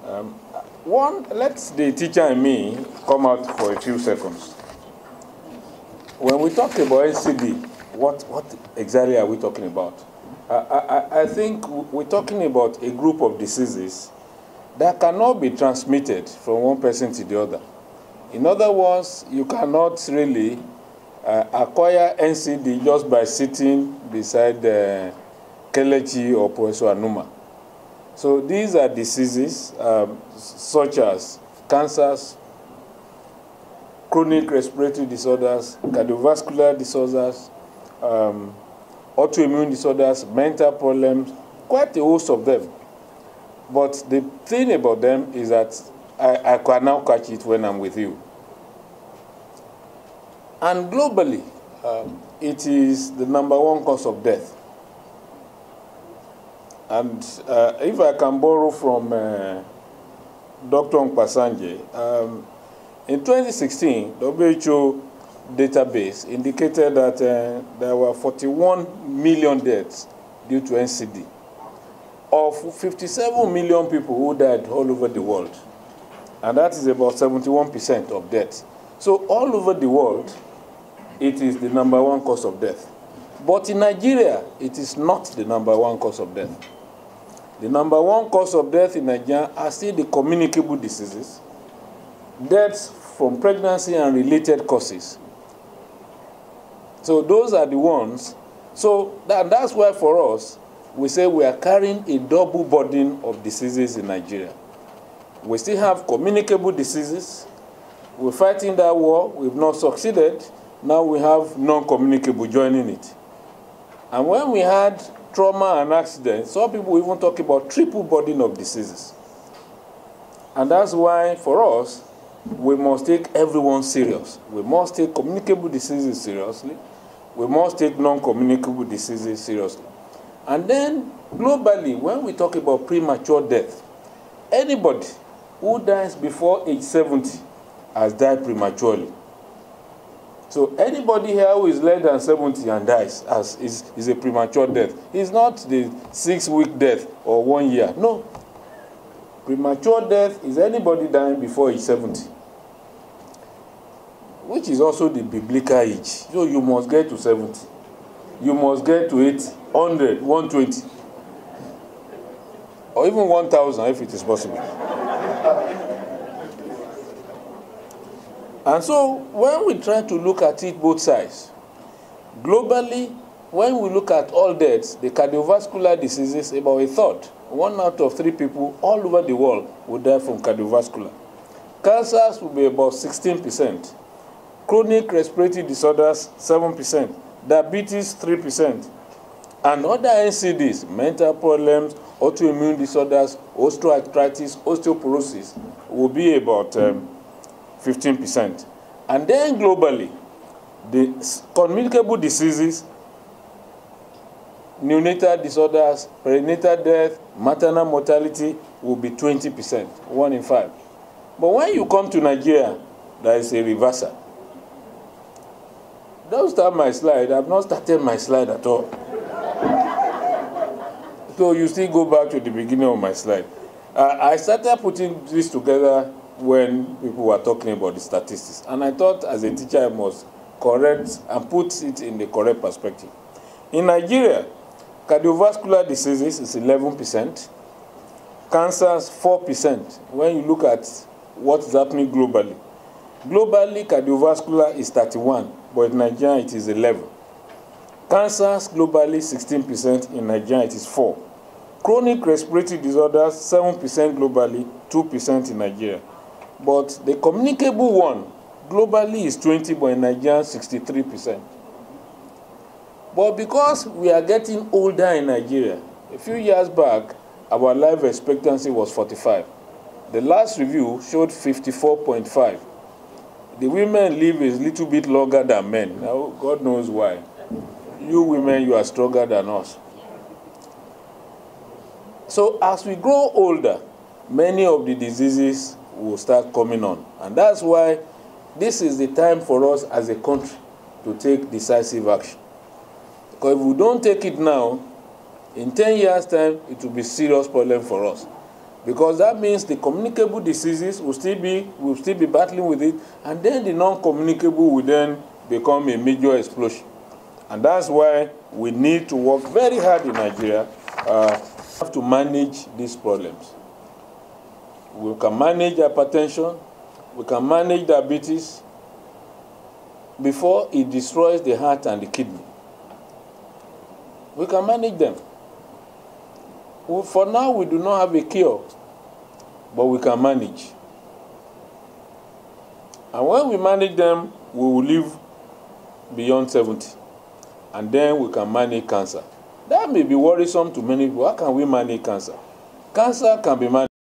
Let the teacher and me come out for a few seconds. When we talk about NCD, what exactly are we talking about? I think we're talking about a group of diseases that cannot be transmitted from one person to the other. In other words, you cannot really acquire NCD just by sitting beside Kelechi or Professor Anuma. So these are diseases such as cancers, chronic respiratory disorders, cardiovascular disorders, autoimmune disorders, mental problems, quite a host of them. But the thing about them is that I can now catch it when I'm with you. And globally, it is the #1 cause of death. And if I can borrow from Dr. Nkpasanje, in 2016, WHO database indicated that there were 41 million deaths due to NCD, of 57 million people who died all over the world. And that is about 71% of deaths. So all over the world, it is the #1 cause of death. But in Nigeria, it is not the #1 cause of death. The #1 cause of death in Nigeria are still the communicable diseases, deaths from pregnancy and related causes. So those are the ones. So that's why for us, we say we are carrying a double burden of diseases in Nigeria. We still have communicable diseases. We're fighting that war. We've not succeeded. Now we have non-communicable joining it. And when we had trauma and accidents, some people even talk about triple burden of diseases. And that's why, for us, we must take everyone serious. We must take communicable diseases seriously. We must take non-communicable diseases seriously. And then, globally, when we talk about premature death, anybody who dies before age 70 has died prematurely. So anybody here who is less than 70 and dies is a premature death. It's not the 6-week death or 1 year. No. Premature death is anybody dying before age 70, which is also the biblical age. So you must get to 70. You must get to 80, 100, 120, or even 1,000 if it is possible. And so when we try to look at it both sides, globally, when we look at all deaths, the cardiovascular diseases, about a third, 1 out of 3 people all over the world will die from cardiovascular. Cancers will be about 16%. Chronic respiratory disorders, 7%. Diabetes, 3%. And other NCDs, mental problems, autoimmune disorders, osteoarthritis, osteoporosis, will be about 15%. And then globally, the communicable diseases, neonatal disorders, perinatal death, maternal mortality will be 20%, 1 in 5. But when you come to Nigeria, there is a reversal. Don't start my slide. I've not started my slide at all. So you still go back to the beginning of my slide. I started putting this together when people were talking about the statistics. And I thought as a teacher I must correct and put it in the correct perspective. In Nigeria, cardiovascular diseases is 11%, cancers 4%, when you look at what is happening globally. Globally, cardiovascular is 31%, but in Nigeria it is 11%. Cancers globally 16%, in Nigeria it is 4%. Chronic respiratory disorders 7% globally, 2% in Nigeria. But the communicable one globally is 20%, but in Nigeria 63%. But because we are getting older in Nigeria, a few years back, our life expectancy was 45. The last review showed 54.5. The women live a little bit longer than men. Now, God knows why. You women, you are stronger than us. So as we grow older, many of the diseases will start coming on. And that's why this is the time for us as a country to take decisive action. Because if we don't take it now, in 10 years' time, it will be a serious problem for us. because that means the communicable diseases will still be battling with it, and then the non-communicable will then become a major explosion. And that's why we need to work very hard in Nigeria to manage these problems. We can manage hypertension, we can manage diabetes before it destroys the heart and the kidney. We can manage them. For now, we do not have a cure, but we can manage. And when we manage them, we will live beyond 70. And then we can manage cancer. That may be worrisome to many people. How can we manage cancer? Cancer can be managed.